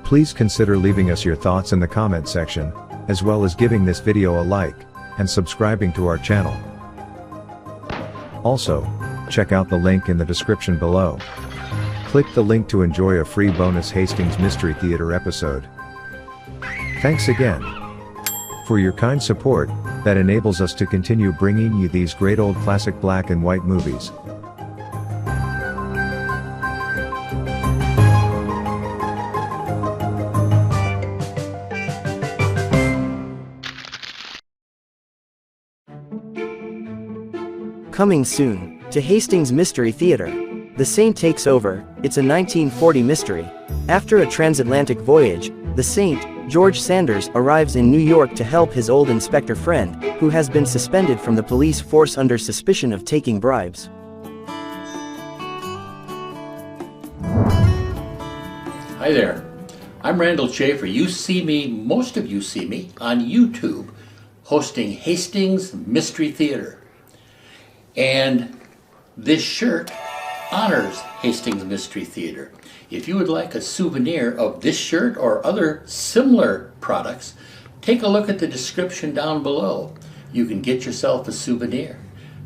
Please consider leaving us your thoughts in the comment section, as well as giving this video a like, and subscribing to our channel. Also, check out the link in the description below. Click the link to enjoy a free bonus Hastings Mystery Theater episode. Thanks again for your kind support that enables us to continue bringing you these great old classic black and white movies. Coming soon to Hastings Mystery Theater. The Saint Takes Over. It's a 1940 mystery. After a transatlantic voyage, the Saint, George Sanders, arrives in New York to help his old inspector friend, who has been suspended from the police force under suspicion of taking bribes. Hi there, I'm Randall Schaefer. Most of you see me on YouTube hosting Hastings Mystery Theater. And this shirt honors Hastings Mystery Theater. If you would like a souvenir of this shirt or other similar products, take a look at the description down below. You can get yourself a souvenir.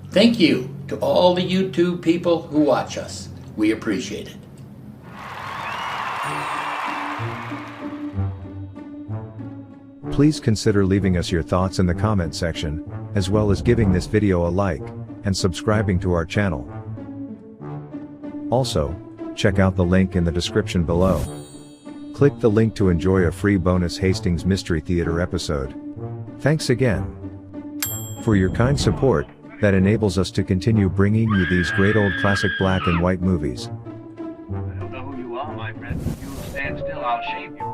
Thank you to all the YouTube people who watch us. We appreciate it. Please consider leaving us your thoughts in the comment section, as well as giving this video a like, and subscribing to our channel. Also, check out the link in the description below. Click the link to enjoy a free bonus Hastings Mystery Theater episode. Thanks again for your kind support that enables us to continue bringing you these great old classic black and white movies. I don't know who you are, my friend. If you'll stand still, I'll shave you.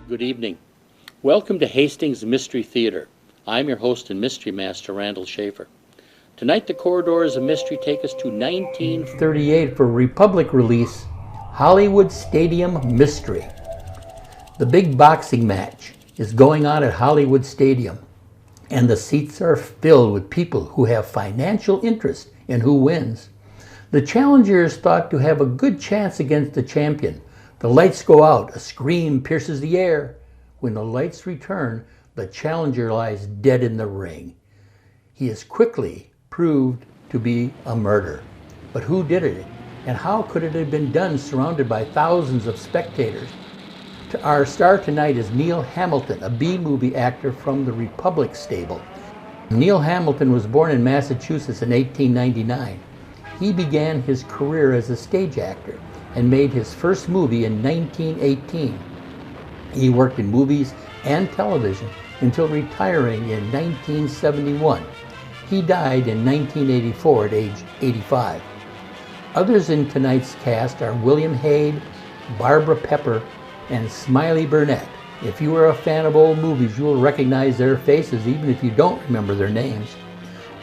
Good evening. Welcome to Hastings Mystery Theater. I'm your host and mystery master, Randall Schaefer. Tonight, the corridors of mystery take us to 1938 for Republic release, Hollywood Stadium Mystery. The big boxing match is going on at Hollywood Stadium, and the seats are filled with people who have financial interest in who wins. The challenger is thought to have a good chance against the champion. The lights go out, a scream pierces the air. When the lights return, the challenger lies dead in the ring. He is quickly proved to be a murder. But who did it? And how could it have been done surrounded by thousands of spectators? Our star tonight is Neil Hamilton, a B-movie actor from the Republic stable. Neil Hamilton was born in Massachusetts in 1899. He began his career as a stage actor and made his first movie in 1918. He worked in movies and television until retiring in 1971. He died in 1984 at age 85. Others in tonight's cast are William Hague, Barbara Pepper, and Smiley Burnett. If you are a fan of old movies, you will recognize their faces even if you don't remember their names.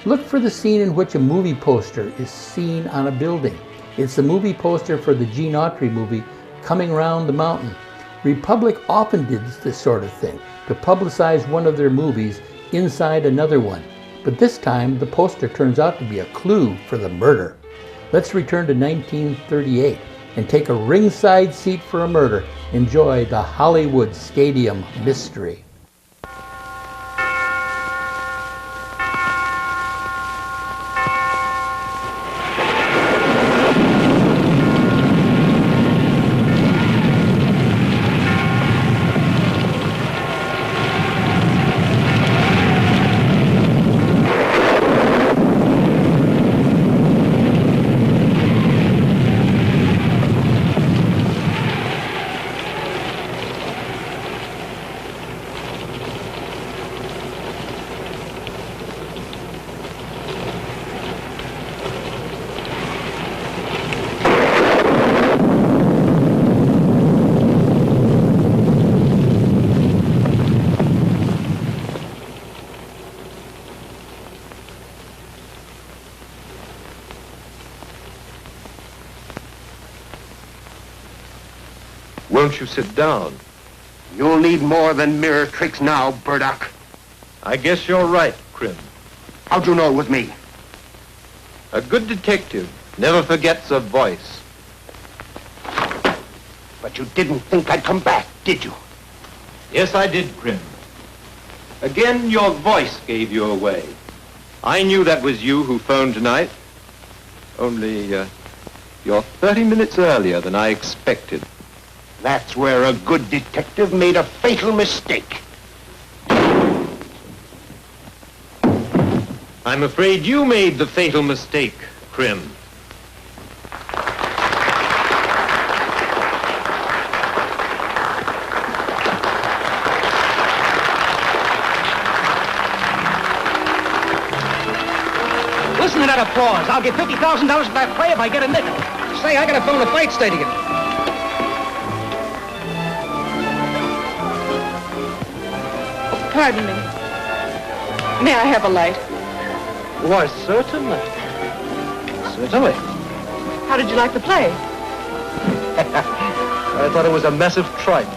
Look for the scene in which a movie poster is seen on a building. It's the movie poster for the Gene Autry movie, Coming Round the Mountain. Republic often did this sort of thing, to publicize one of their movies inside another one. But this time, the poster turns out to be a clue for the murder. Let's return to 1938 and take a ringside seat for a murder. Enjoy the Hollywood Stadium Mystery. Won't you sit down? You'll need more than mirror tricks now, Burdock. I guess you're right, Krim. How'd you know it was me? A good detective never forgets a voice. But you didn't think I'd come back, did you? Yes, I did, Krim. Again, your voice gave you away. I knew that was you who phoned tonight. Only, you're 30 minutes earlier than I expected. That's where a good detective made a fatal mistake. I'm afraid you made the fatal mistake, Krim. Listen to that applause. I'll get $50,000 for that play if I get a nickel. Say, I gotta phone the fight stadium. Pardon me. May I have a light? Why, certainly. Certainly. How did you like the play? I thought it was a massive tripe.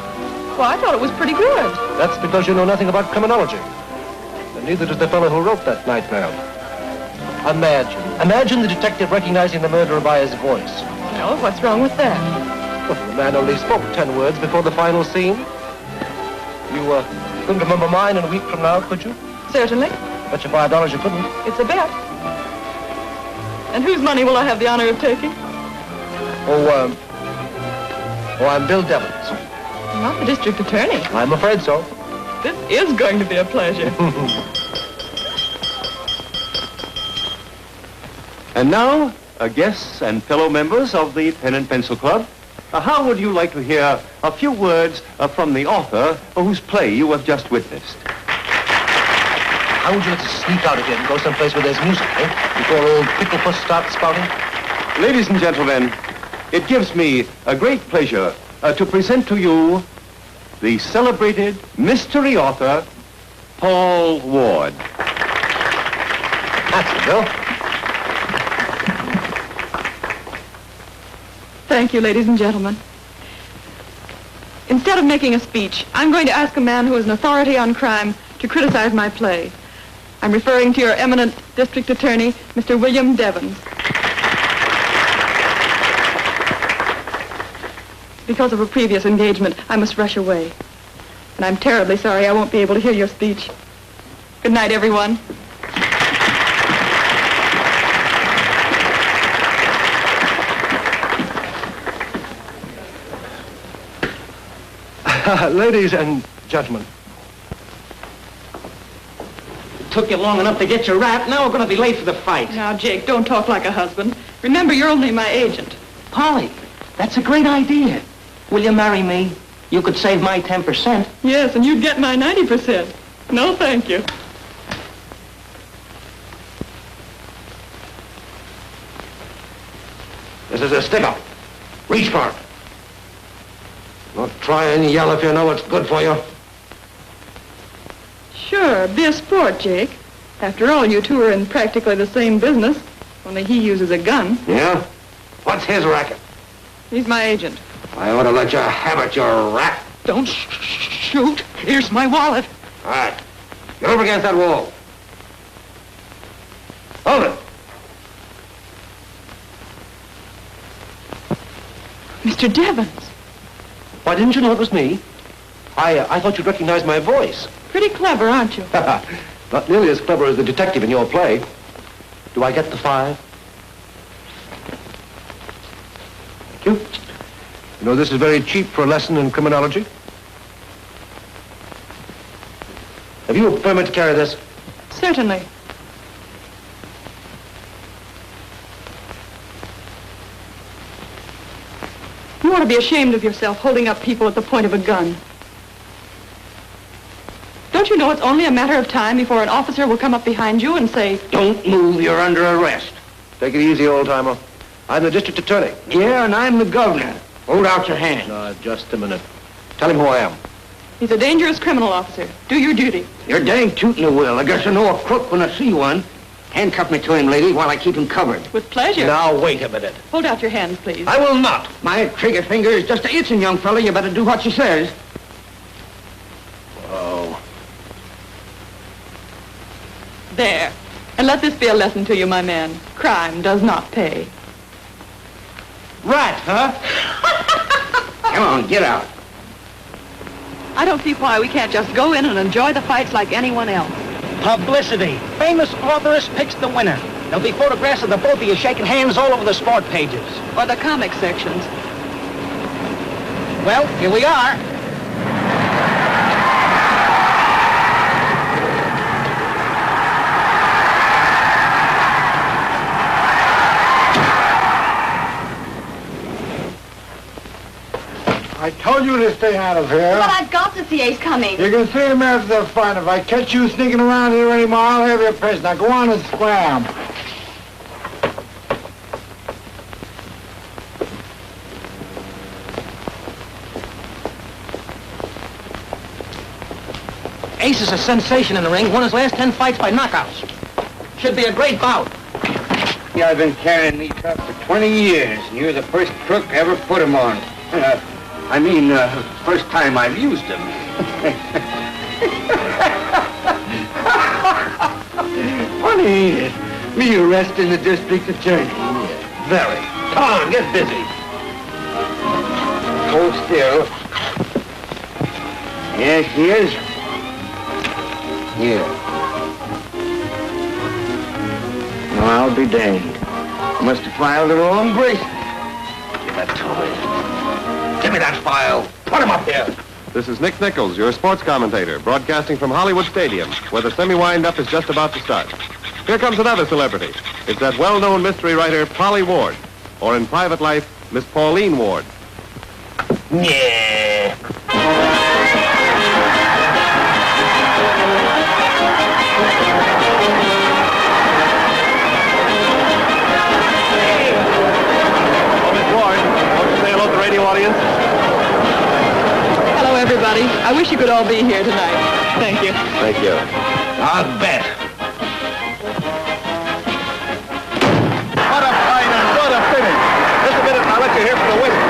Well, I thought it was pretty good. That's because you know nothing about criminology. And neither does the fellow who wrote that nightmare. Imagine the detective recognizing the murderer by his voice. Well, what's wrong with that? Well, the man only spoke 10 words before the final scene. You, couldn't remember mine in a week from now, could you? Certainly. Bet you $5 you couldn't. It's a bet. And whose money will I have the honor of taking? Oh, I'm Bill Devons. Not the district attorney. I'm afraid so. This is going to be a pleasure. And now, guests and fellow members of the Pen and Pencil Club, how would you like to hear a few words from the author whose play you have just witnessed? How would you like to sneak out of here and go someplace where there's music, before old Picklepuss starts spouting? Ladies and gentlemen, it gives me a great pleasure to present to you the celebrated mystery author, Paul Ward. That's it, Bill. Thank you, ladies and gentlemen. Instead of making a speech, I'm going to ask a man who is an authority on crime to criticize my play. I'm referring to your eminent district attorney, Mr. William Devons. Because of a previous engagement, I must rush away. And I'm terribly sorry I won't be able to hear your speech. Good night, everyone. Ladies and gentlemen. Took you long enough to get your rap. Now we're going to be late for the fight. Now, Jake, don't talk like a husband. Remember, you're only my agent. Polly, that's a great idea. Will you marry me? You could save my 10%. Yes, and you'd get my 90%. No, thank you. This is a stick-up. Reach for it. Don't try and yell if you know it's good for you. Sure, be a sport, Jake. After all, you two are in practically the same business, only he uses a gun. Yeah? What's his racket? He's my agent. I ought to let you have it, you rat. Don't shoot. Here's my wallet. All right. Get over against that wall. Hold it. Mr. Devons. Why, didn't you know it was me? I thought you'd recognize my voice. Pretty clever, aren't you? Not nearly as clever as the detective in your play. Do I get the 5? Thank you. You know, this is very cheap for a lesson in criminology. Have you a permit to carry this? Certainly. You ought to be ashamed of yourself holding up people at the point of a gun. Don't you know it's only a matter of time before an officer will come up behind you and say, Don't move, you're under arrest. Take it easy, old-timer. I'm the district attorney. Yeah, and I'm the governor. Hold out your hand. Just a minute. Tell him who I am. he's a dangerous criminal officer. Do your duty. You're dang tootin' a will. I guess I know a crook when I see one. Handcuff me to him, lady, while I keep him covered. With pleasure. Now, wait a minute. Hold out your hands, please. I will not. My trigger finger is just a itching, young fella. You better do what she says. Oh. There. And let this be a lesson to you, my man. Crime does not pay. Rat, huh? Come on, get out. I don't see why we can't just go in and enjoy the fights like anyone else. Publicity. Famous authoress picks the winner. There'll be photographs of the both of you shaking hands all over the sport pages. Or the comic sections. Well, here we are. I told you to stay out of here. But I've got to see Ace coming. You can see him after the fight. If I catch you sneaking around here anymore, I'll have your prisoner. Now go on and scram. Ace is a sensation in the ring. Won his last 10 fights by knockouts. Should be a great bout. Yeah, I've been carrying these up for 20 years, and you're the first crook I ever put him on. First time I've used him. Funny, ain't it? Me arresting the district attorney. Very. Come on, get busy. Hold still. Yes, he is. Here. No, I'll be danged. Must have filed the wrong bracelet. Give that toy. Give me that file. Put him up here. This is Nick Nichols, your sports commentator, broadcasting from Hollywood Stadium, where the semi-wind-up is just about to start. Here comes another celebrity. It's that well-known mystery writer, Polly Ward, or in private life, Miss Pauline Ward. Yeah. Radio audience. Hello, everybody. I wish you could all be here tonight. Thank you. Thank you. I'll bet. What a fight and what a finish. Just a minute and I'll let you hear from the winner.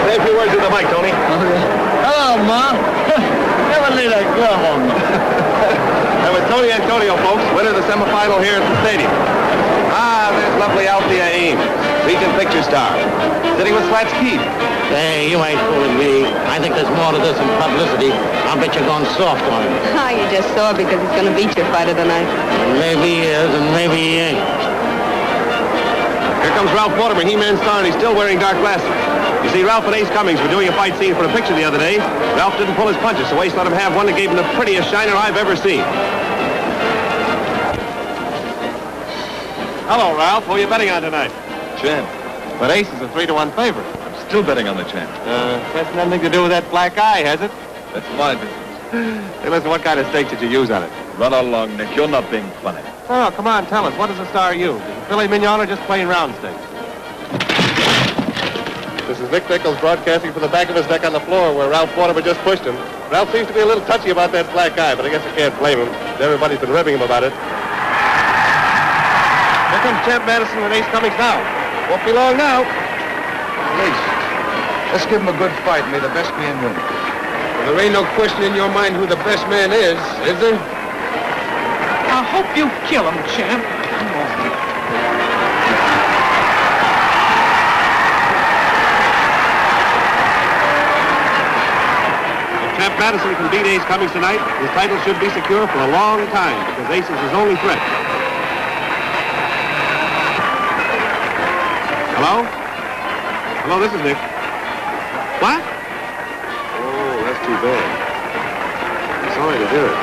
Say a few words to the mic, Tony. Hello, Ma. Never laid a glove on me. That was Tony Antonio, folks, winner of the semifinal here at the stadium. Ah, there's lovely Althea Ames, Legion picture star, sitting with Slats Keith. Hey, you ain't fooling me. I think there's more to this than publicity. I'll bet you're going soft on him. Ah, you just saw because he's going to beat your fighter tonight. Maybe he is, and maybe he ain't. Here comes Ralph Waterman, He-Man star, and he's still wearing dark glasses. You see, Ralph and Ace Cummings were doing a fight scene for a picture the other day. Ralph didn't pull his punches, so Ace let him have one that gave him the prettiest shiner I've ever seen. Hello, Ralph. Who are you betting on tonight? Champ. But Ace is a 3-1 favorite. I'm still betting on the champ. That's nothing to do with that black eye, has it? That's my business. Hey, listen, what kind of stake did you use on it? Run along, Nick. You're not being funny. Oh, come on, tell us. What does the star use? Is it filet mignon or just plain round steak? This is Nick Nichols broadcasting from the back of his neck on the floor where Ralph Waterman just pushed him. Ralph seems to be a little touchy about that black eye, but I guess I can't blame him. Everybody's been ribbing him about it. Here comes Champ Madison and Ace Cummings now. Won't be long now. Ace, let's give him a good fight and may the best man win. Well, there ain't no question in your mind who the best man is there? I hope you kill him, champ. If Champ Madison can beat Ace Cummings tonight, his title should be secure for a long time because Ace is his only threat. Hello? Hello, this is Nick. What? Oh, that's too bad. I'm sorry to hear it.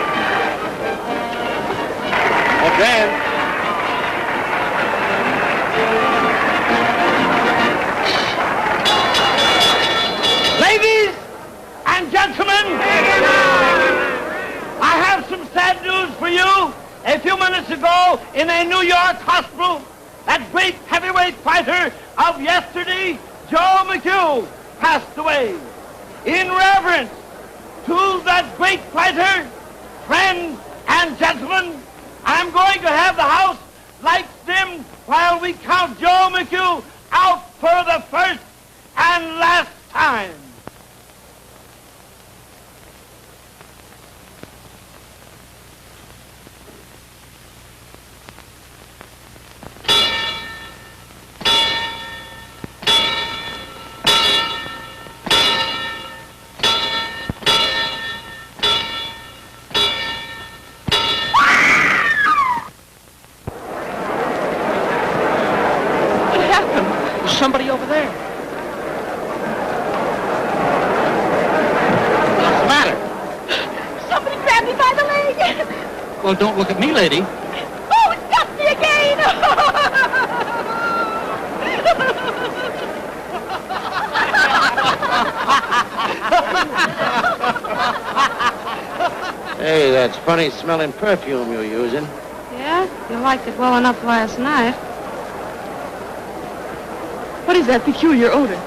Oh, Dan. Ladies and gentlemen, I have some sad news for you. A few minutes ago, in a New York hospital, that great heavyweight fighter of yesterday, Joe McHugh, passed away. In reverence to that great fighter, friends and gentlemen, I'm going to have the house lights dim while we count Joe McHugh out for the first and last time. 1, There's somebody over there. What's the matter? Somebody grabbed me by the leg. Well, don't look at me, lady. Oh, it's got me again. Hey, that's funny smelling perfume you're using. Yeah? You liked it well enough last night. What is that peculiar odor?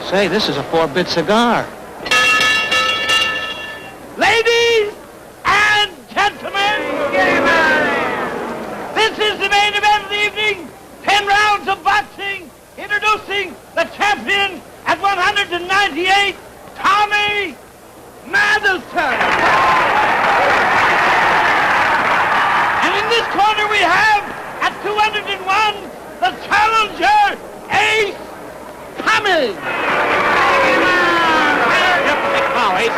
Say, this is a 4-bit cigar. Ladies and gentlemen, this is the main event of the evening. 10 rounds of boxing. Introducing the champion at 198, Tommy Matheson. And in this corner we have, at 201, the challenger, Ace Tommy. Now, Ace.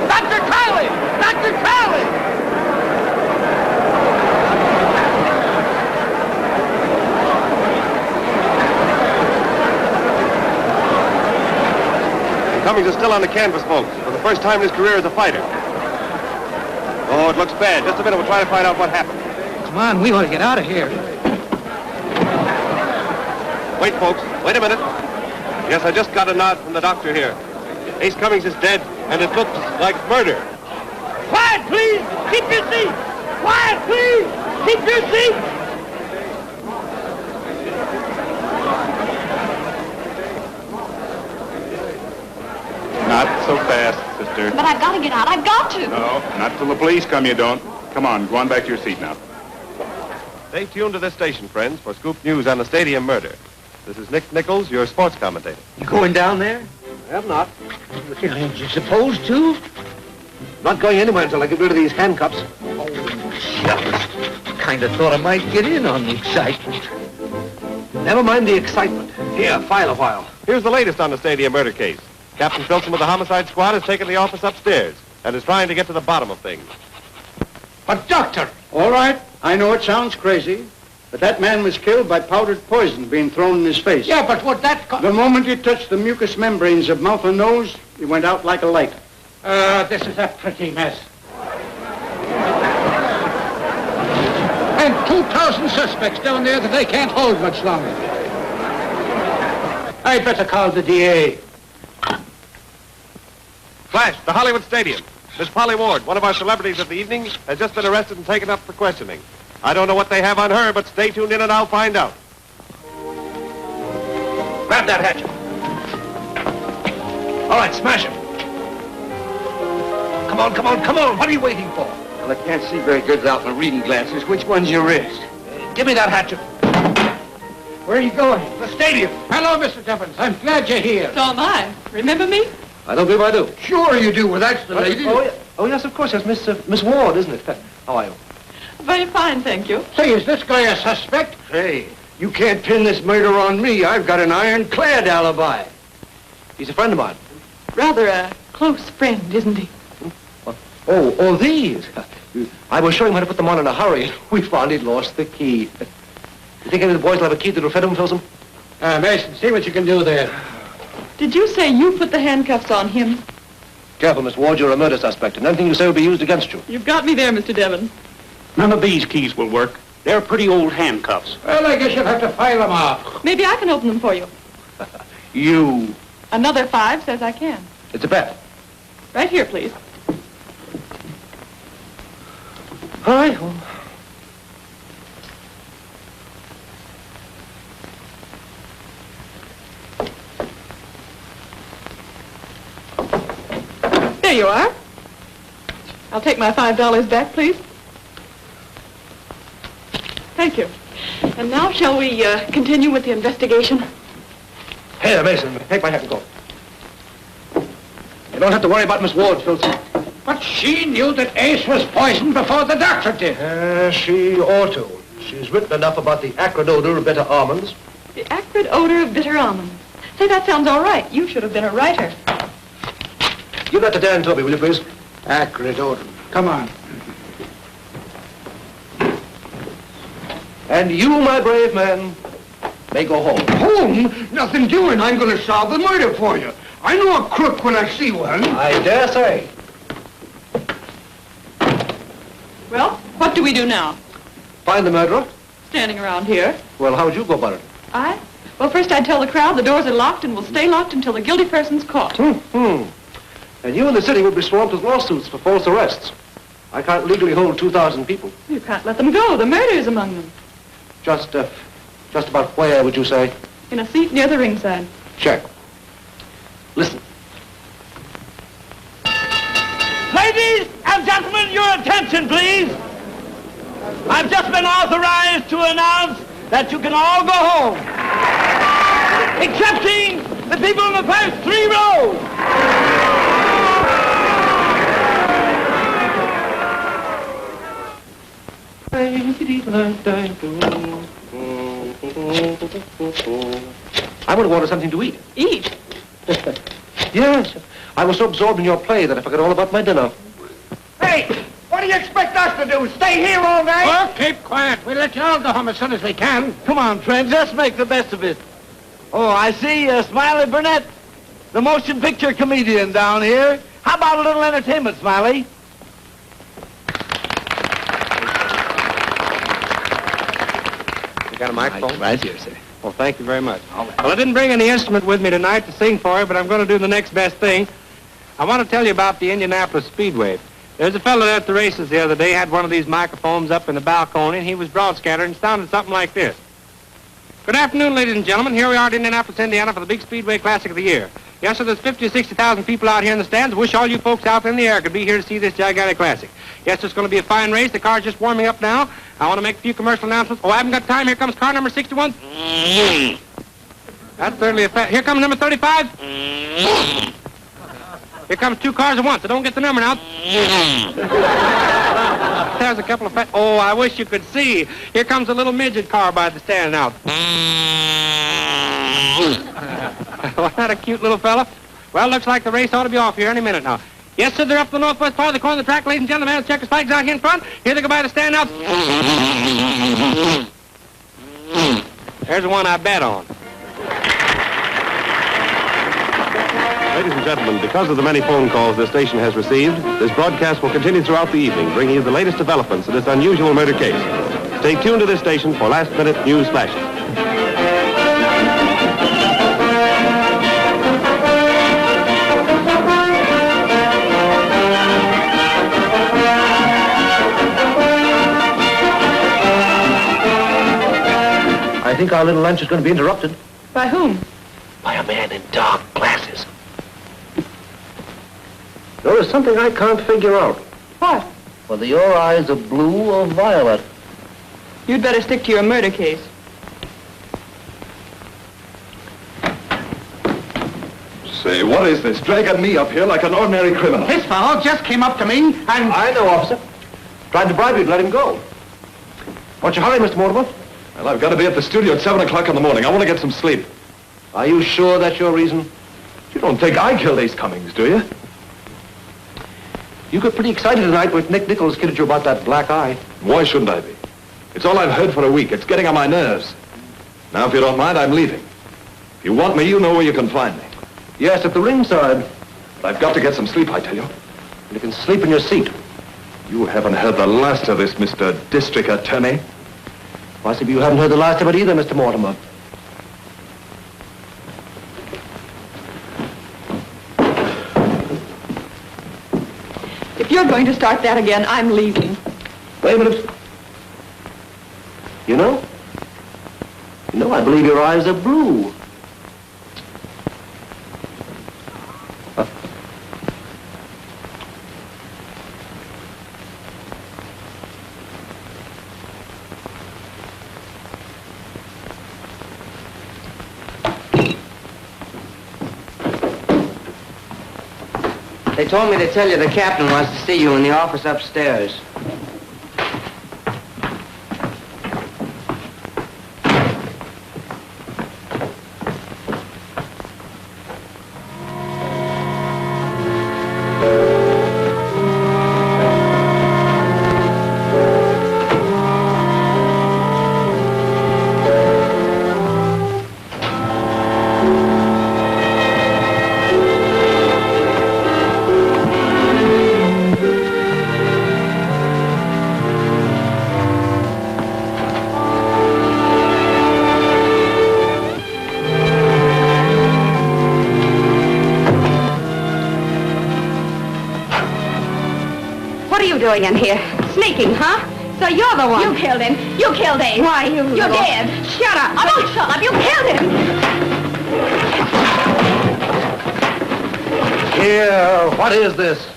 Dr. Crowley! Dr. Crowley! Cummings is still on the canvas, folks, for the first time in his career as a fighter. Oh, it looks bad. Just a minute, we'll try to find out what happened. Come on, we ought to get out of here. Wait, folks. Wait a minute. Yes, I just got a nod from the doctor here. Ace Cummings is dead, and it looks like murder. Quiet, please! Keep your seat! Quiet, please! Keep your seat! Not so fast, sister. But I've got to get out. I've got to. No, not till the police come, you don't. Come on, go on back to your seat now. Stay tuned to this station, friends, for scoop news on the stadium murder. This is Nick Nichols, your sports commentator. You going down there? I have not. You supposed to? Not going anywhere until I get rid of these handcuffs. Shucks. Kind of thought I might get in on the excitement. Never mind the excitement. Here, file a while. Here's the latest on the stadium murder case. Captain Filson with the homicide squad has taken the office upstairs and is trying to get to the bottom of things. But, Doctor, all right, I know it sounds crazy, but that man was killed by powdered poison being thrown in his face. Yeah, but what that... The moment he touched the mucous membranes of mouth and nose, he went out like a light. This is a pretty mess. And 2,000 suspects down there that they can't hold much longer. I'd better call the DA. Flash, the Hollywood Stadium. Miss Polly Ward, one of our celebrities of the evening, has just been arrested and taken up for questioning. I don't know what they have on her, but stay tuned in and I'll find out. Grab that hatchet. All right, smash him. Come on, come on, come on. What are you waiting for? Well, I can't see very good without my reading glasses. Which one's your wrist? Give me that hatchet. Where are you going? The stadium. Hello, Mr. Devons. I'm glad you're here. So am I. Remember me? I don't believe I do. Sure you do. Well, that's the lady. Oh, yes, of course. Yes, Miss Ward, isn't it? How are you? Very fine, thank you. Say, is this guy a suspect? Hey, you can't pin this murder on me. I've got an ironclad alibi. He's a friend of mine. Rather a close friend, isn't he? Oh, these. I was showing him how to put them on in a hurry, and we found he'd lost the key. You think any of the boys will have a key that'll fit him, Filson? Mason, see what you can do there. Did you say you put the handcuffs on him? Careful, Miss Ward, you're a murder suspect, and anything you say will be used against you. You've got me there, Mr. Devon. None of these keys will work. They're pretty old handcuffs. Well, I guess you'll have to file them off. Maybe I can open them for you. You. Another 5 says I can. It's a bet. Right here, please. All right. Well. There you are. I'll take my $5 back, please. Thank you. And now shall we continue with the investigation? Here, Mason, take my hat and go. You don't have to worry about Miss Ward, Filson. But she knew that Ace was poisoned before the doctor did. She ought to. She's written enough about the acrid odor of bitter almonds. The acrid odor of bitter almonds. Say, that sounds all right. You should have been a writer. Give that to Dan Toby, will you, please? Acrid odor. Come on. And you, my brave man, may go home. Home? Nothing doing. I'm going to solve the murder for you. I know a crook when I see one. I dare say. Well, what do we do now? Find the murderer? Standing around here. Well, how would you go about it? Well, first I'd tell the crowd the doors are locked and will stay locked until the guilty person's caught. And you and the city would be swamped with lawsuits for false arrests. I can't legally hold 2,000 people. You can't let them go. The murder is among them. Just about where would you say? In a seat near the ringside. Check. Listen. Ladies and gentlemen, your attention, please. I've just been authorized to announce that you can all go home, excepting the people in the first 3 rows. I would have wanted something to eat. Eat? Yes. I was so absorbed in your play that I forgot all about my dinner. Hey, what do you expect us to do? Stay here all night? Oh, keep quiet. We'll let you all go home as soon as we can. Come on, friends, let's make the best of it. Oh, I see Smiley Burnett, the motion picture comedian down here. How about a little entertainment, Smiley? You got a microphone? Right here, sir. Well, thank you very much. Well, I didn't bring any instrument with me tonight to sing for you, but I'm going to do the next best thing. I want to tell you about the Indianapolis Speedway. There's a fellow at the races the other day, had one of these microphones up in the balcony, and he was broad-scattered and sounded something like this. Good afternoon, ladies and gentlemen. Here we are at Indianapolis, Indiana for the big Speedway Classic of the year. Yes, sir, there's 50 or 60,000 people out here in the stands. Wish all you folks out there in the air could be here to see this gigantic classic. Yes, it's going to be a fine race. The car's just warming up now. I want to make a few commercial announcements. Oh, I haven't got time. Here comes car number 61. That's certainly a Here comes number 35. Here comes 2 cars at once. I don't get the number now. There's a couple of Oh, I wish you could see. Here comes a little midget car by the stand now. Wasn't that a cute little fella? Well, looks like the race ought to be off here any minute now. Yes, sir, they're up the northwest part of the corner of the track, ladies and gentlemen. The checkers flags out here in front. Here they go by the stand now. There's the one I bet on. Ladies and gentlemen, because of the many phone calls this station has received, this broadcast will continue throughout the evening, bringing you the latest developments in this unusual murder case. Stay tuned to this station for last-minute news flashes. I think our little lunch is going to be interrupted. By whom? By a man in dark glasses. There is something I can't figure out. What? Whether your eyes are blue or violet. You'd better stick to your murder case. Say, what is this? Dragging me up here like an ordinary criminal. This fellow just came up to me and... I know, officer. Tried to bribe you to let him go. What's your hurry, Mr. Mortimer? Well, I've got to be at the studio at 7 o'clock in the morning. I want to get some sleep. Are you sure that's your reason? You don't think I killed Ace Cummings, do you? You got pretty excited tonight when Nick Nichols kidded you about that black eye. Why shouldn't I be? It's all I've heard for a week. It's getting on my nerves. Now, if you don't mind, I'm leaving. If you want me, you know where you can find me. Yes, at the ringside. But I've got to get some sleep, I tell you. You can sleep in your seat. You haven't heard the last of this, Mr. District Attorney. Possibly you haven't heard the last of it either, Mr. Mortimer. If you're going to start that again, I'm leaving. Wait a minute. You know, I believe your eyes are blue. They told me to tell you the captain wants to see you in the office upstairs. doing in here? Sneaking, huh? So you're the one. You killed him. You killed Ace. Why, you're dead. Shut up. I won't shut up. You killed him. Here, what is this?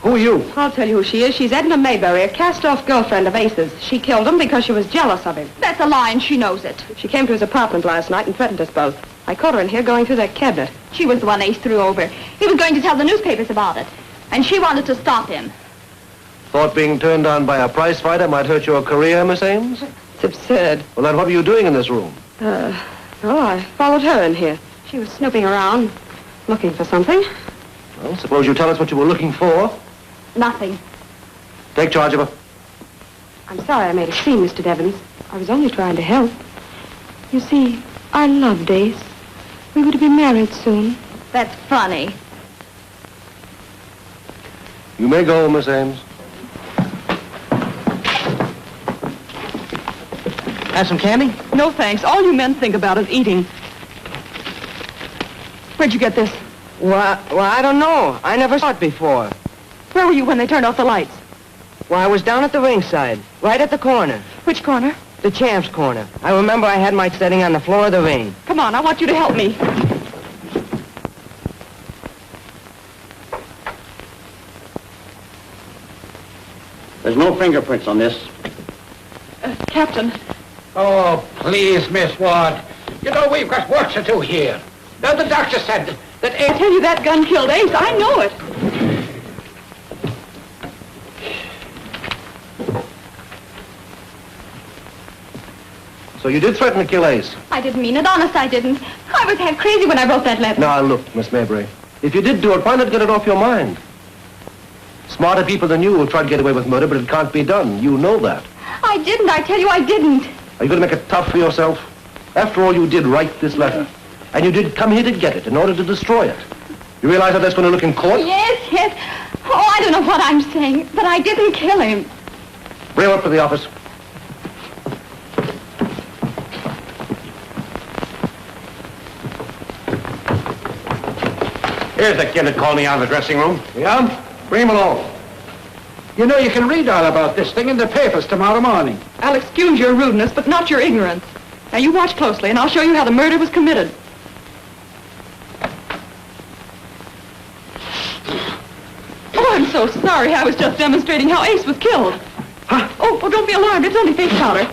Who are you? I'll tell you who she is. She's Edna Mayberry, a cast-off girlfriend of Ace's. She killed him because she was jealous of him. That's a lie, and she knows it. She came to his apartment last night and threatened us both. I caught her in here going through that cabinet. She was the one Ace threw over. He was going to tell the newspapers about it, and she wanted to stop him. Thought being turned on by a prize fighter might hurt your career, Miss Ames? It's absurd. Well, then what were you doing in this room? Oh, I followed her in here. She was snooping around, looking for something. Well, suppose you tell us what you were looking for. Nothing. Take charge of her. I'm sorry I made a scene, Mr. Devons. I was only trying to help. You see, I loved Ace. We were to be married soon. That's funny. You may go, Miss Ames. Have some candy? No, thanks. All you men think about is eating. Where'd you get this? Well, I don't know. I never saw it before. Where were you when they turned off the lights? Well, I was down at the ringside, right at the corner. Which corner? The champ's corner. I remember I had my setting on the floor of the ring. Come on, I want you to help me. There's no fingerprints on this. Captain. Oh, please, Miss Ward. You know, we've got work to do here. Now, the doctor said that I tell you, that gun killed Ace. I know it. So you did threaten to kill Ace? I didn't mean it. Honest, I didn't. I was half crazy when I wrote that letter. Now, look, Miss Mayberry. If you did do it, why not get it off your mind? Smarter people than you will try to get away with murder, but it can't be done. You know that. I didn't. I tell you, I didn't. Are you going to make it tough for yourself? After all, you did write this letter. And you did come here to get it in order to destroy it. You realize how that's going to look in court? Yes, yes. Oh, I don't know what I'm saying, but I didn't kill him. Bring him up to the office. Here's the kid that called me out of the dressing room. Yeah? Bring him along. You know, you can read all about this thing in the papers tomorrow morning. I'll excuse your rudeness, but not your ignorance. Now, you watch closely, and I'll show you how the murder was committed. Oh, I'm so sorry. I was just demonstrating how Ace was killed. Huh? Oh, don't be alarmed. It's only face powder.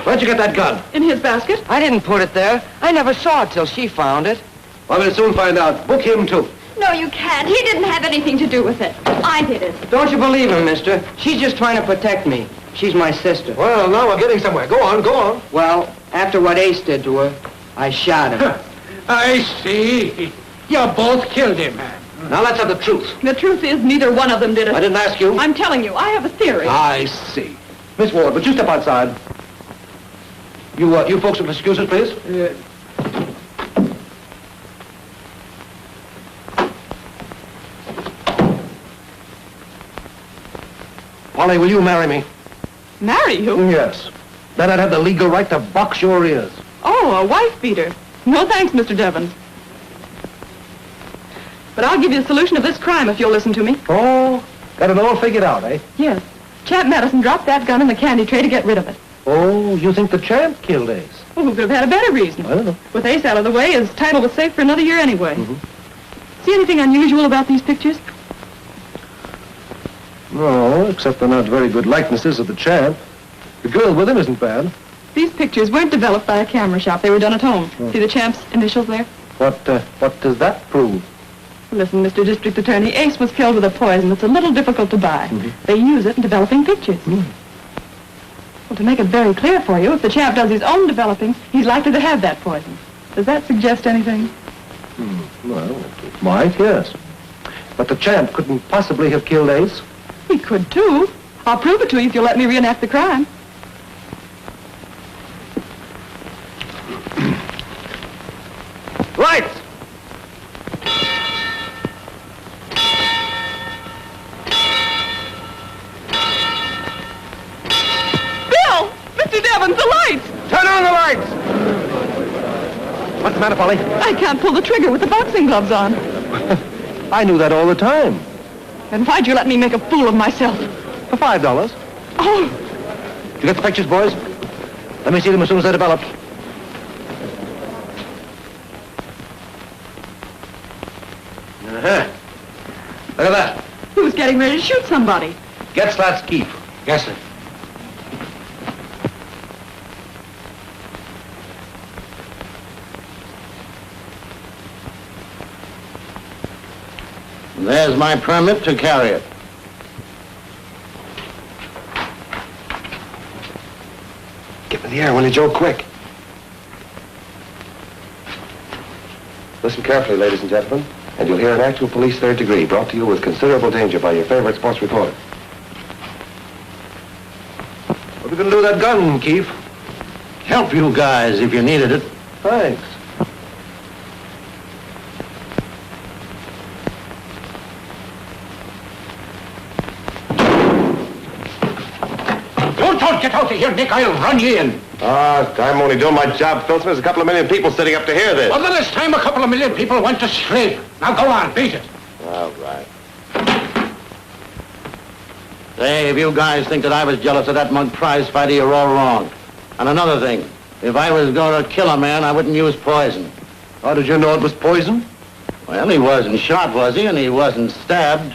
Where'd you get that gun? In his basket. I didn't put it there. I never saw it till she found it. Well, we'll soon find out. Book him, too. No, you can't. He didn't have anything to do with it. I did it. Don't you believe him, mister? She's just trying to protect me. She's my sister. Well, now we're getting somewhere. Go on, go on. Well, after what Ace did to her, I shot him. I see. You both killed him, man. Now let's have the truth. The truth is, neither one of them did it. I didn't ask you. I'm telling you, I have a theory. I see. Miss Ward, would you step outside? You folks will excuse us, please. Polly, will you marry me? Marry you? Yes. Then I'd have the legal right to box your ears. Oh, a wife beater. No thanks, Mr. Devons. But I'll give you the solution of this crime if you'll listen to me. Oh, got it all figured out, eh? Yes. Champ Madison dropped that gun in the candy tray to get rid of it. Oh, you think the champ killed Ace? Well, who could have had a better reason? I don't know. With Ace out of the way, his title was safe for another year anyway. See anything unusual about these pictures? No, except they're not very good likenesses of the champ. The girl with him isn't bad. These pictures weren't developed by a camera shop. They were done at home. See the champ's initials there? What does that prove? Listen, Mr. District Attorney, Ace was killed with a poison that's a little difficult to buy. They use it in developing pictures. Well, to make it very clear for you, if the champ does his own developing, he's likely to have that poison. Does that suggest anything? Well, it might, yes. But the champ couldn't possibly have killed Ace. He could, too. I'll prove it to you if you'll let me reenact the crime. Lights! Bill! Mr. Devons, the lights! Turn on the lights! What's the matter, Polly? I can't pull the trigger with the boxing gloves on. I knew that all the time. Then why'd you let me make a fool of myself? For $5. Oh, You get the pictures, boys? Let me see them as soon as they're developed. Uh-huh. Look at that. he was getting ready to shoot somebody. Get Slat's key. Yes, sir. There's my permit to carry it. Get in the air, will you, Joe? Quick. Listen carefully, ladies and gentlemen, and you'll hear an actual police third degree brought to you with considerable danger by your favorite sports reporter. What are we going to do with that gun, Keefe? Help you guys if you needed it. Thanks. Don't get out of here, Nick. I'll run you in. I'm only doing my job, Filson. There's a couple of million people sitting up to hear this. Well, then it's time a couple of million people went to sleep. Now go on, beat it. All right. Say, if you guys think that I was jealous of that mug prize fighter, you're all wrong. And another thing, if I was going to kill a man, I wouldn't use poison. How did you know it was poison? Well, he wasn't shot, was he? And he wasn't stabbed.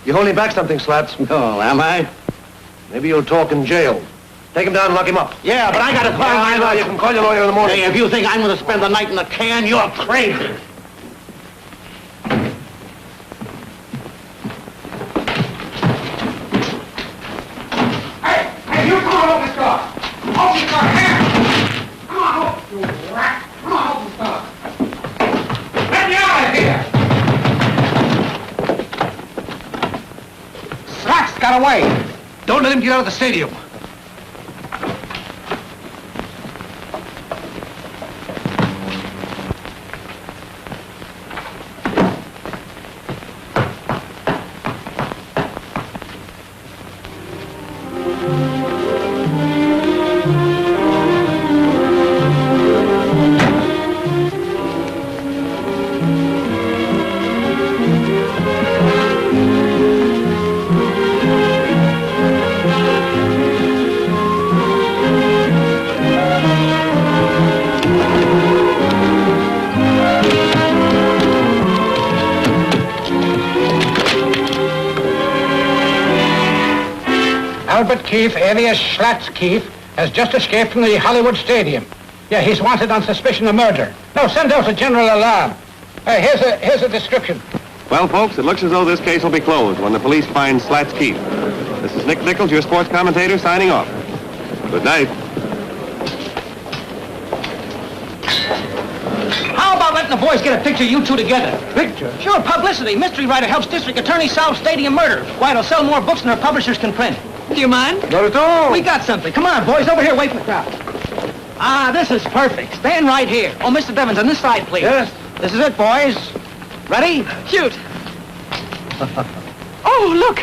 You holding back something, Slats? Oh, am I? Maybe you'll talk in jail. Take him down and lock him up. Yeah, but I got to call my lawyer. You can call your lawyer in the morning. Hey, if you think I'm going to spend the night in the can, you're crazy. Hey, you come on, open this door. Open the door, here. Come on, open, you rat. Come on, open the door. Let me out of here. Slats got away. Don't let him get out of the stadium. Albert Keefe, alias Slats Keefe, has just escaped from the Hollywood Stadium. Yeah, he's wanted on suspicion of murder. Now, send out a general alarm. Here's a description. Well, folks, it looks as though this case will be closed when the police find Slats Keefe. This is Nick Nichols, your sports commentator, signing off. Good night. How about letting the boys get a picture of you two together? Picture? Sure, publicity. Mystery writer helps district attorney solve stadium murder. Why, it'll sell more books than our publishers can print. Do you mind? Not at all. We got something. Come on, boys, over here, away from the crowd. Ah, this is perfect. Stand right here. Oh, Mr. Bevins, on this side, please. Yes. This is it, boys. Ready? Shoot. Oh, look.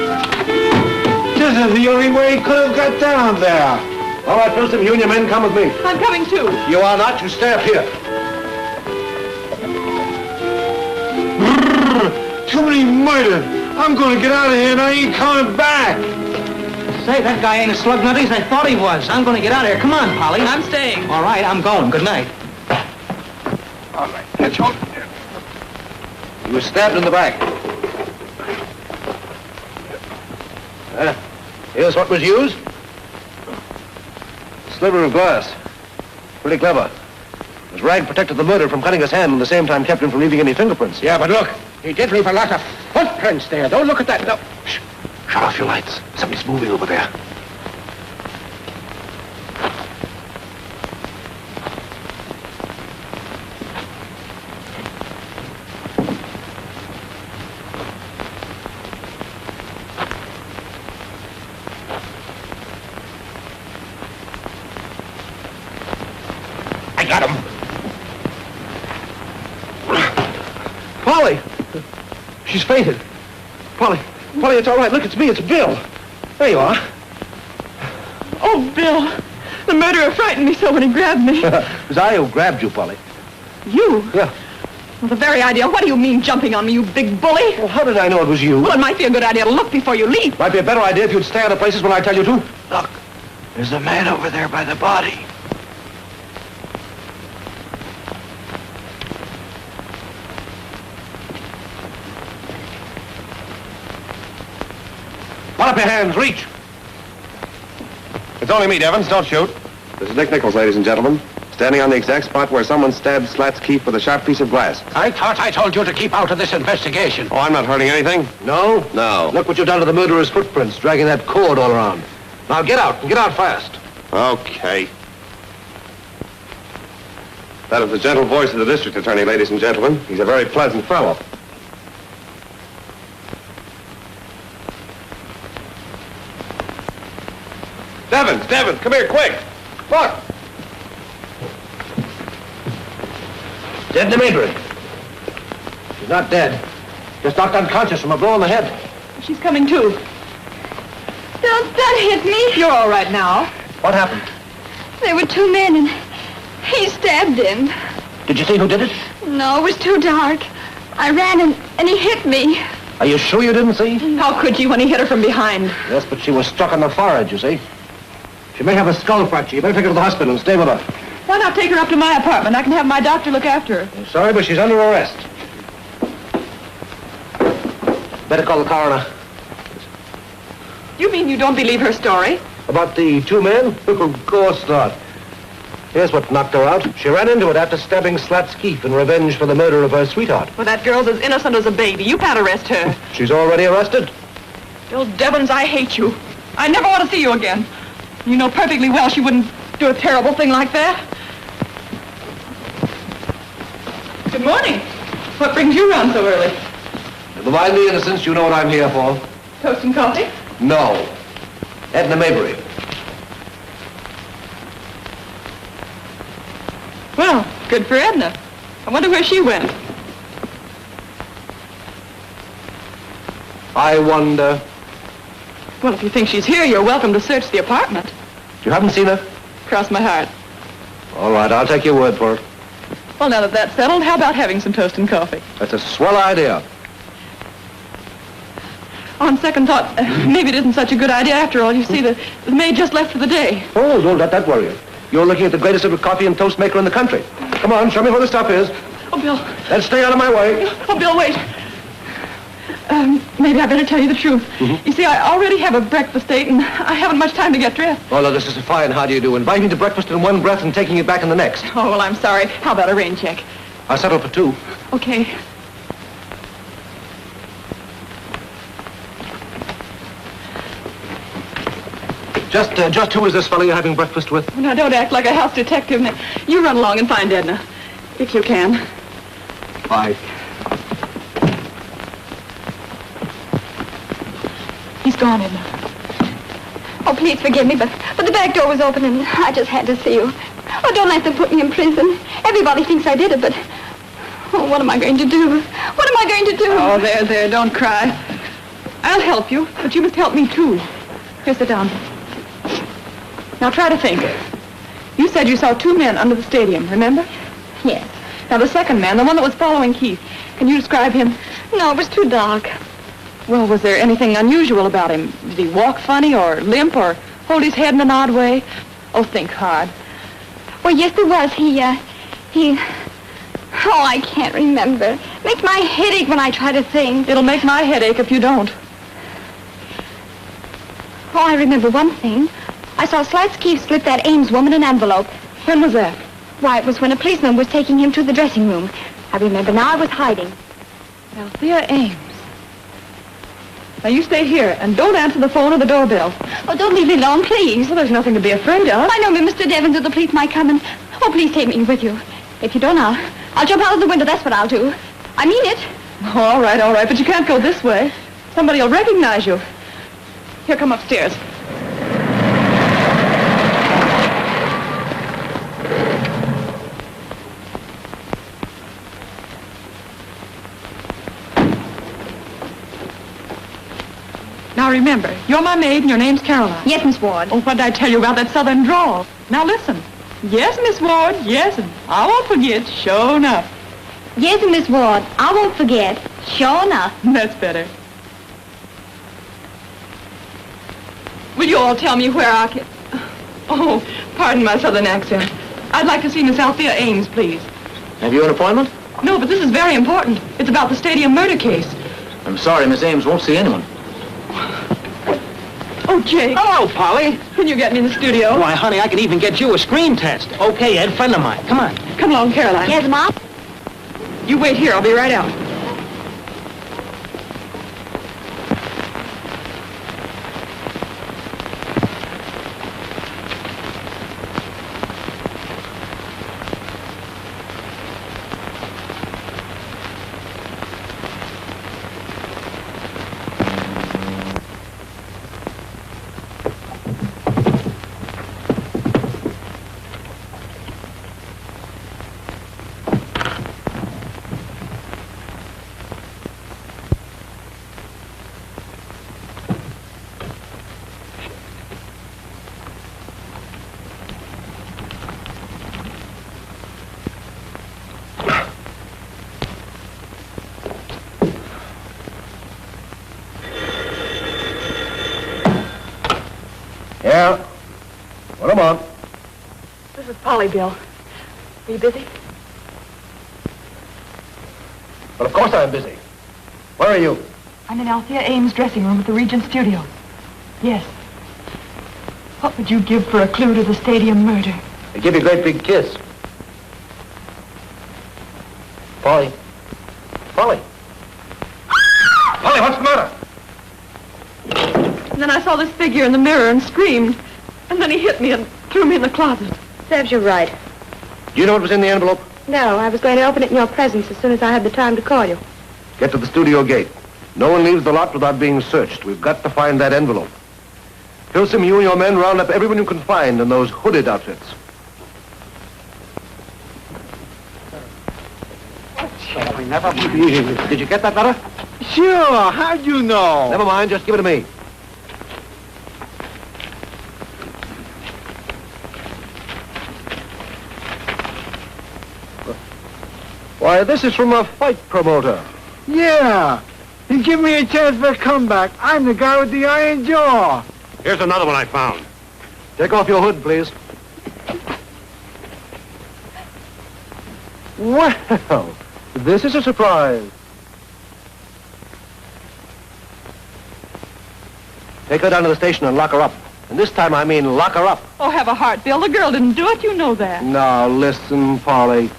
This is the only way he could have got down there. All right, Filson, you and your men come with me. I'm coming too. You are not. You stay up here. Too many murders. I'm going to get out of here and I ain't coming back. Say, that guy ain't as slug nutty as I thought he was. I'm going to get out of here. Come on, Polly. I'm staying. All right, I'm going. Good night. All right, get your... You were stabbed in the back. Here's what was used. A sliver of glass. Pretty clever. His rag protected the murderer from cutting his hand and at the same time kept him from leaving any fingerprints. Yeah, but look, he did leave a lot of footprints there. Don't look at that. No. Shh. Shut off your lights. Somebody's moving over there. I got him. She's fainted. Polly, it's all right. Look, it's me. It's Bill. There you are. Oh, Bill. The murderer frightened me so when he grabbed me. It was I who grabbed you, Polly. You? Yeah. Well, the very idea. What do you mean jumping on me, you big bully? Well, how did I know it was you? Well, it might be a good idea to look before you leap. Might be a better idea if you'd stay out of places when I tell you to. Look, there's a man over there by the body. Put up your hands, reach. It's only me, Devons. Don't shoot. This is Dick Nichols, ladies and gentlemen. Standing on the exact spot where someone stabbed Slats Keefe with a sharp piece of glass. I thought I told you to keep out of this investigation. Oh, I'm not hurting anything. No? No. Look what you've done to the murderer's footprints, dragging that cord all around. Now get out, and get out fast. Okay. That is the gentle voice of the district attorney, ladies and gentlemen. He's a very pleasant fellow. Devons, come here, quick. Look. Dead in the Maybury. She's not dead. Just knocked unconscious from a blow on the head. She's coming to. Don't hit me. You're all right now. What happened? There were two men and he stabbed him. Did you see who did it? No, it was too dark. I ran and he hit me. Are you sure you didn't see? How could you when he hit her from behind? Yes, but she was struck on the forehead, you see. She may have a skull fracture. You better take her to the hospital and stay with her. Why not take her up to my apartment? I can have my doctor look after her. I'm sorry, but she's under arrest. Better call the coroner. You mean you don't believe her story? About the two men? Of course not. Here's what knocked her out. She ran into it after stabbing Slats Keefe in revenge for the murder of her sweetheart. Well, that girl's as innocent as a baby. You can't arrest her. She's already arrested. Bill Devons, I hate you. I never want to see you again. You know perfectly well she wouldn't do a terrible thing like that. Good morning. What brings you round so early? Never mind the innocence. You know what I'm here for. Toast and coffee? No. Edna Maybury. Well, good for Edna. I wonder where she went. I wonder. Well, if you think she's here, you're welcome to search the apartment. You haven't seen her? Cross my heart. All right, I'll take your word for it. Well, now that that's settled, how about having some toast and coffee? That's a swell idea. On second thought, maybe it isn't such a good idea after all. You see, the maid just left for the day. Oh, don't let that worry you. You're looking at the greatest little coffee and toast maker in the country. Come on, show me where the stuff is. Oh, Bill. Let's stay out of my way. Oh, Bill, wait. Maybe I better tell you the truth. You see, I already have a breakfast date, and I haven't much time to get dressed. Oh, no, this is fine. How do you do? Inviting me to breakfast in one breath and taking it back in the next. Oh, well, I'm sorry. How about a rain check? I'll settle for two. Okay. Just who is this fellow you're having breakfast with? Now, don't act like a house detective. Now, you run along and find Edna, if you can. Bye. He's gone, Edna. Oh, please forgive me, but the back door was open and I just had to see you. Oh, don't let them put me in prison. Everybody thinks I did it, but... Oh, what am I going to do? What am I going to do? Oh, there, don't cry. I'll help you, but you must help me, too. Here, sit down. Now, try to think. You said you saw two men under the stadium, remember? Yes. Now, the second man, the one that was following Keith, can you describe him? No, it was too dark. Well, was there anything unusual about him? Did he walk funny or limp or hold his head in an odd way? Oh, think hard. Well, yes, there was. He... Oh, I can't remember. Makes my head ache when I try to think. It'll make my head ache if you don't. Oh, I remember one thing. I saw Slats Keefe slip that Ames woman an envelope. When was that? Why, it was when a policeman was taking him to the dressing room. I remember now. I was hiding. Althea Ames. Now, you stay here, and don't answer the phone or the doorbell. Oh, don't leave me alone, please. Well, there's nothing to be afraid of. I know, but Mr. Devons or the police might come and... Oh, please take me with you. If you don't, I'll jump out of the window. That's what I'll do. I mean it. Oh, all right, but you can't go this way. Somebody will recognize you. Here, come upstairs. remember. You're my maid and your name's Caroline. Yes, Miss Ward. Oh, what did I tell you about that southern drawl? Now listen. Yes, Miss Ward, yes, and I won't forget, sure enough. Yes, Miss Ward, I won't forget. Sure enough. That's better. Will you all tell me where I can... Oh, pardon my southern accent. I'd like to see Miss Althea Ames, please. Have you an appointment? No, but this is very important. It's about the stadium murder case. I'm sorry, Miss Ames won't see anyone. Oh, Jake. Hello, Polly. Can you get me in the studio? Why, honey, I can even get you a screen test. Okay, Ed, friend of mine. Come on. Come along, Caroline. Yes, Mom? You wait here. I'll be right out. Yeah. What about? This is Polly, Bill. Are you busy? Well, of course I'm busy. Where are you? I'm in Althea Ames' dressing room at the Regent Studio. Yes. What would you give for a clue to the stadium murder? I give you a great big kiss. Polly. Polly. Polly, what's the matter? And then I saw this figure in the mirror and screamed. And then he hit me and threw me in the closet. Serves you right. Do you know what was in the envelope? No, I was going to open it in your presence as soon as I had the time to call you. Get to the studio gate. No one leaves the lot without being searched. We've got to find that envelope. Pilsom, you and your men round up everyone you can find in those hooded outfits. Did you get that letter? Sure, how'd you know? Never mind, just give it to me. Why, this is from a fight promoter. Yeah. He gave me a chance for a comeback. I'm the guy with the iron jaw. Here's another one I found. Take off your hood, please. Well, this is a surprise. Take her down to the station and lock her up. And this time I mean lock her up. Oh, have a heart, Bill. The girl didn't do it. You know that. Now, listen, Polly.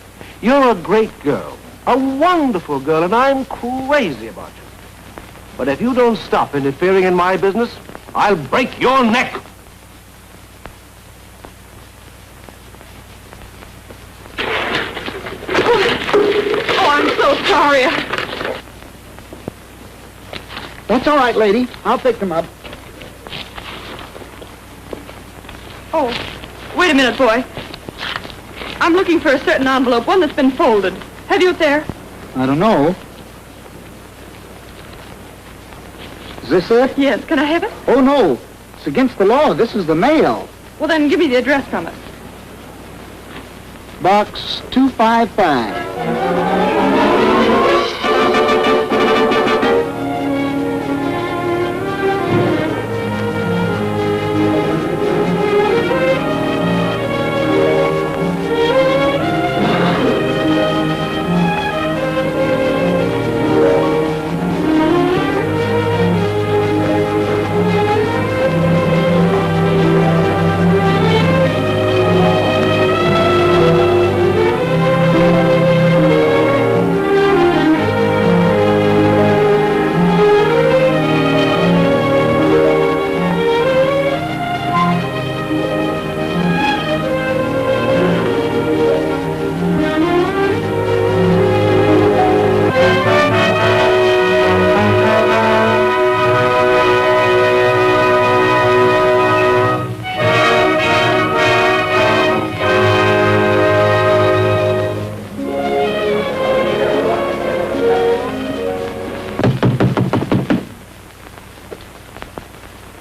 You're a great girl, a wonderful girl, and I'm crazy about you. But if you don't stop interfering in my business, I'll break your neck. Oh, I'm so sorry. That's all right, lady. I'll pick them up. Oh, wait a minute, boy. I'm looking for a certain envelope, one that's been folded. Have you it there? I don't know. Is this it? Yes. Can I have it? Oh, no. It's against the law. This is the mail. Well, then give me the address from it. Box 255.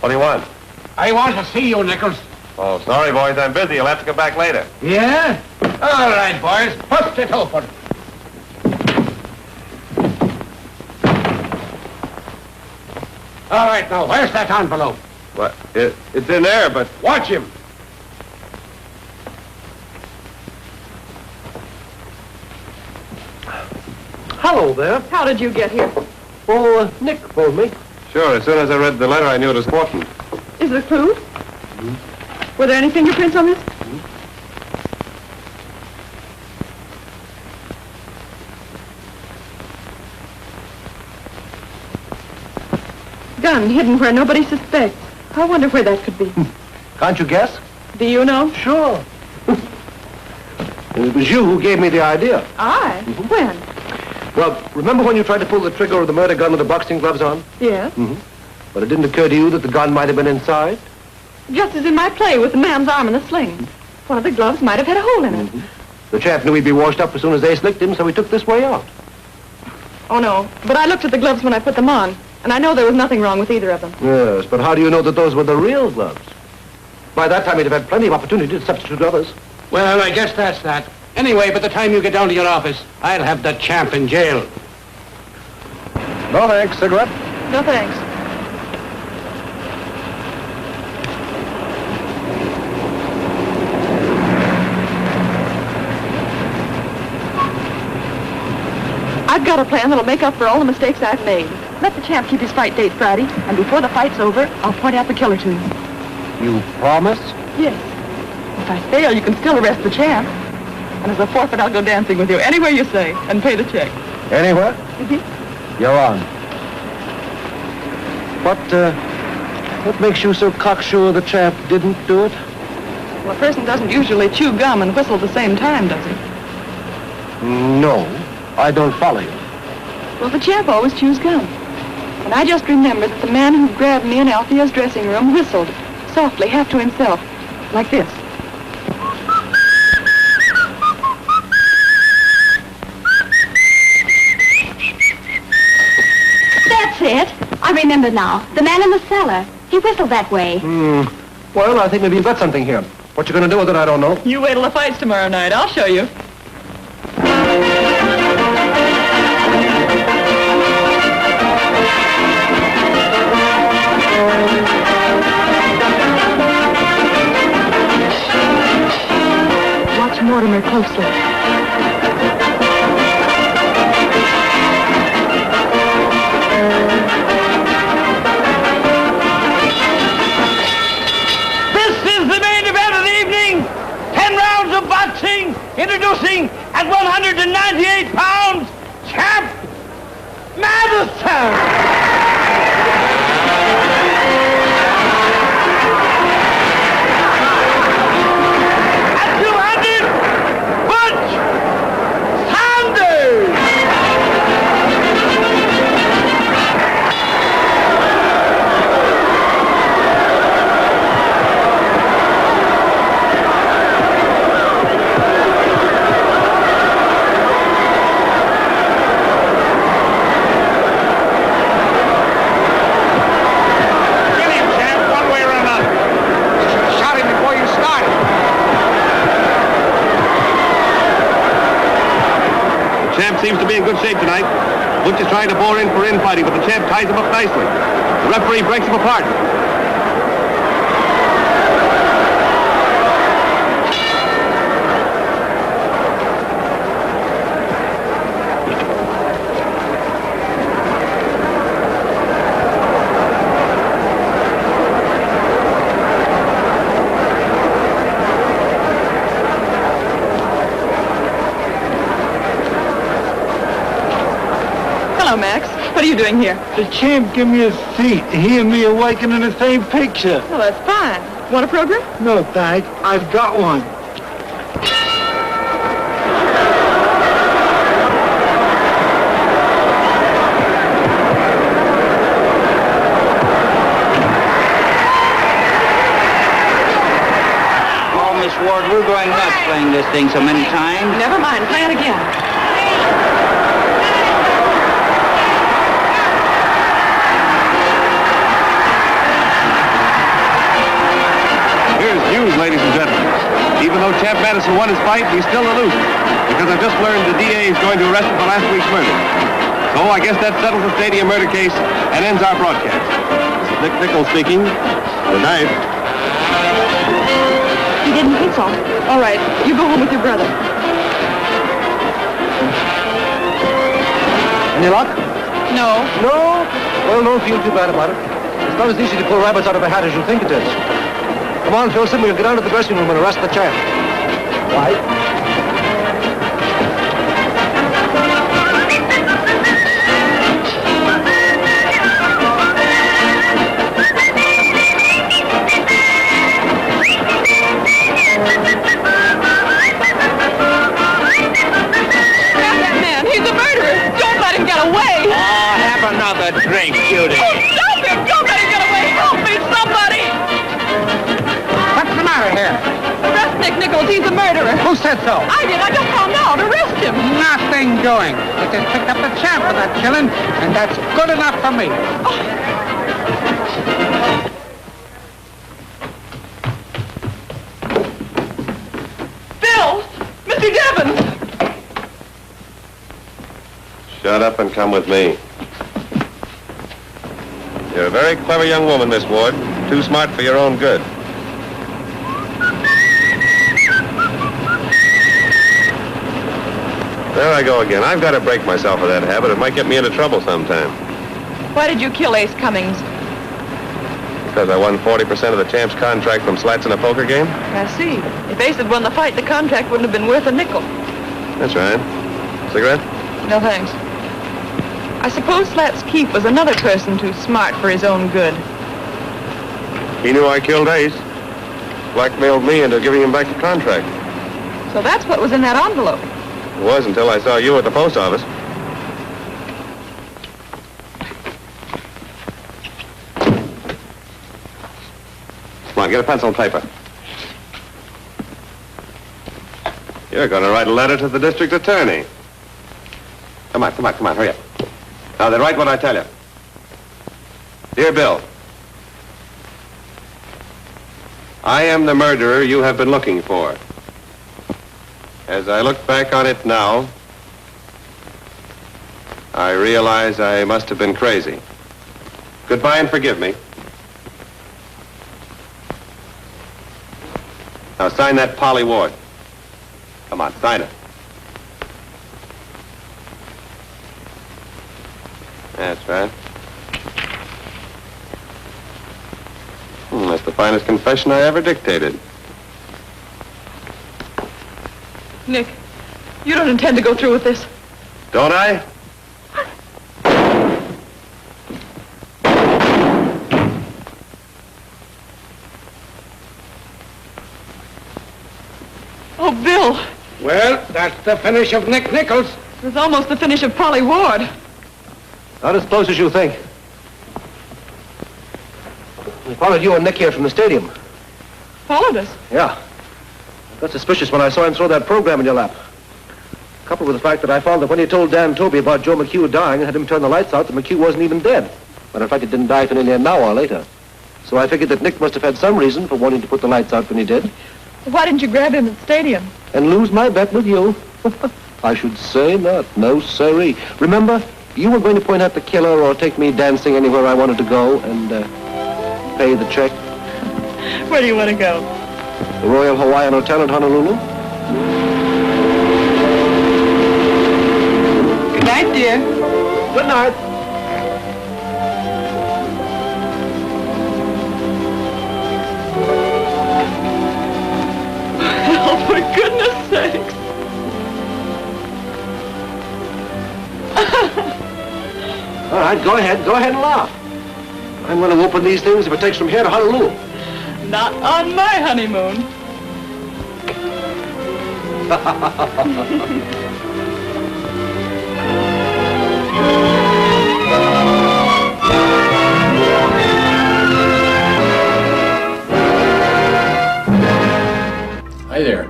What do you want? I want to see you, Nichols. Oh, sorry, boys. I'm busy. You'll have to come back later. Yeah? All right, boys. Bust it open. All right, now, where's that envelope? What? It's in there, but... Watch him. Hello there. How did you get here? Oh, Nick phoned me. Sure, as soon as I read the letter, I knew it was important. Is there a clue? Were there any fingerprints on this? Gun hidden where nobody suspects. I wonder where that could be. Can't you guess? Do you know? Sure. It was you who gave me the idea. I? When? Well, remember when you tried to pull the trigger of the murder gun with the boxing gloves on? Yes. But it didn't occur to you that the gun might have been inside? Just as in my play with the man's arm in the sling. One of the gloves might have had a hole in it. The chap knew he'd be washed up as soon as they slicked him, so he took this way out. Oh, no. But I looked at the gloves when I put them on, and I know there was nothing wrong with either of them. Yes, but how do you know that those were the real gloves? By that time, he'd have had plenty of opportunity to substitute others. Well, I guess that's that. Anyway, by the time you get down to your office, I'll have the champ in jail. No thanks. Cigarette? No, thanks. I've got a plan that'll make up for all the mistakes I've made. Let the champ keep his fight date Friday, and before the fight's over, I'll point out the killer to him. You promise? Yes. If I fail, you can still arrest the champ. And as a forfeit, I'll go dancing with you anywhere you say and pay the check. Anywhere? Mm-hmm. You're on. What makes you so cocksure the champ didn't do it? Well, a person doesn't usually chew gum and whistle at the same time, does he? No, I don't follow you. Well, the champ always chews gum. And I just remembered that the man who grabbed me in Althea's dressing room whistled, softly, half to himself, like this. That's it. I remember now. The man in the cellar. He whistled that way. Well, I think maybe you've got something here. What you going to do with it, I don't know. You wait till the fight's tomorrow night. I'll show you. Watch Mortimer closely. Introducing at 198 pounds, Champ Madison! Seems to be in good shape tonight. Butch is trying to bore in for infighting, but the champ ties him up nicely. The referee breaks him apart. Hello, Max. What are you doing here? The champ gave me a seat. He and me are working in the same picture. Well, that's fine. Want a program? No, thanks. I've got one. Oh, Miss Ward, we're going nuts playing this thing so many times. Never mind. Play it again. Champ Madison won his fight, he's still a loser. Because I've just learned the DA is going to arrest him for last week's murder. So I guess that settles the stadium murder case and ends our broadcast. This is Nick Nichols speaking. Good night. He didn't think so. All right, you go home with your brother. Any luck? No. No? Well, don't feel too bad about it. It's not as easy to pull rabbits out of a hat as you think it is. Come on, Filson, we'll get down to the dressing room and arrest the champ. Why? Another drink, Judy. Oh, stop him! Don't let him get away! Help me, somebody! What's the matter here? Arrest Nick Nichols. He's a murderer. Who said so? I did. I just found out. Arrest him. Nothing doing. They just picked up the champ for that killing, and that's good enough for me. Bill! Mr. Devons! Shut up and come with me. You're a very clever young woman, Miss Ward. Too smart for your own good. There I go again. I've got to break myself of that habit. It might get me into trouble sometime. Why did you kill Ace Cummings? Because I won 40% of the champ's contract from slats in a poker game? I see. If Ace had won the fight, the contract wouldn't have been worth a nickel. That's right. Cigarette? No, thanks. I suppose Slats Keefe was another person too smart for his own good. He knew I killed Ace. Blackmailed me into giving him back the contract. So that's what was in that envelope. It was until I saw you at the post office. Come on, get a pencil and paper. You're going to write a letter to the district attorney. Come on, hurry up. Now then, write what I tell you. Dear Bill, I am the murderer you have been looking for. As I look back on it now, I realize I must have been crazy. Goodbye and forgive me. Now sign that Polly Ward. Come on, sign it. That's right. That's the finest confession I ever dictated. Nick, you don't intend to go through with this. Don't I? Oh, Bill. Well, that's the finish of Nick Nichols. It was almost the finish of Polly Ward. Not as close as you think. We followed you and Nick here from the stadium. Followed us? Yeah. I got suspicious when I saw him throw that program in your lap. Coupled with the fact that I found that when he told Dan Toby about Joe McHugh dying and had him turn the lights out, that McHugh wasn't even dead. Matter of fact, he didn't die for nearly an hour later. So I figured that Nick must have had some reason for wanting to put the lights out when he did. Why didn't you grab him at the stadium? And lose my bet with you. I should say not. No, sirree. Remember, you were going to point out the killer or take me dancing anywhere I wanted to go and pay the check. Where do you want to go? The Royal Hawaiian Hotel in Honolulu. Good night, dear. Good night. Oh, for goodness sakes. All right, go ahead and laugh. I'm going to open these things if it takes from here to Honolulu. Not on my honeymoon. Hi there.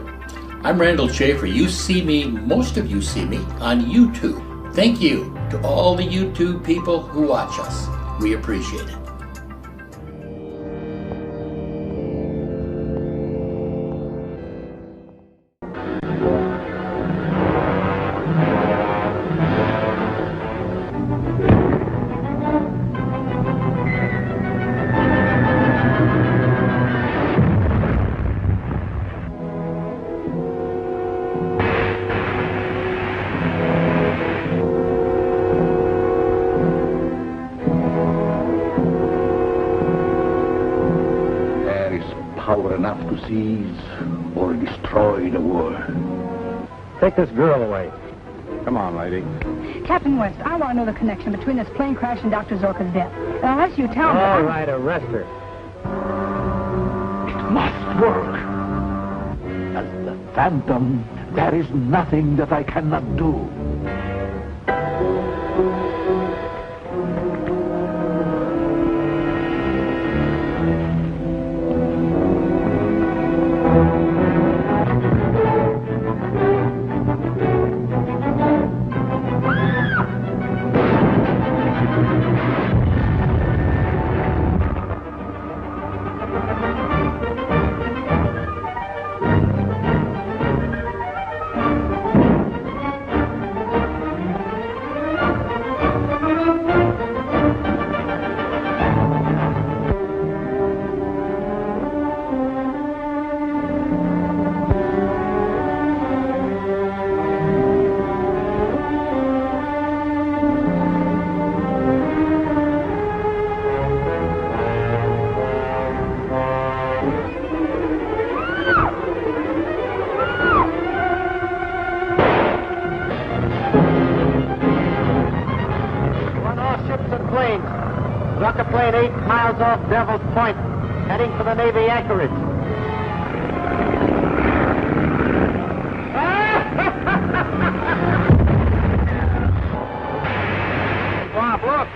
I'm Randall Schaefer. Most of you see me on YouTube. Thank you to all the YouTube people who watch us. We appreciate it. were enough to seize or destroy the war. Take this girl away. Come on, lady. Captain West, I want to know the connection between this plane crash and Dr. Zorka's death. And unless you tell me... All right, arrest her. It must work. As the Phantom, there is nothing that I cannot do. Struck a plane 8 miles off Devil's Point, heading for the Navy anchorage. Bob, look!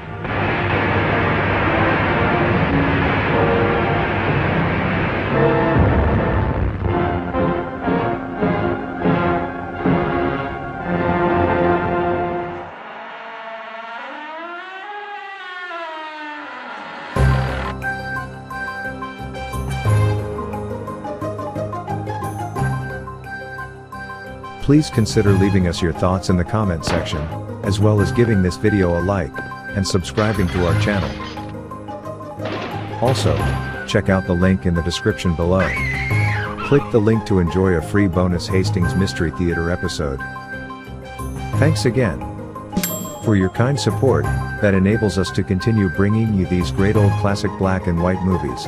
Please consider leaving us your thoughts in the comment section, as well as giving this video a like, and subscribing to our channel. Also, check out the link in the description below. Click the link to enjoy a free bonus Hastings Mystery Theater episode. Thanks again for your kind support that enables us to continue bringing you these great old classic black and white movies.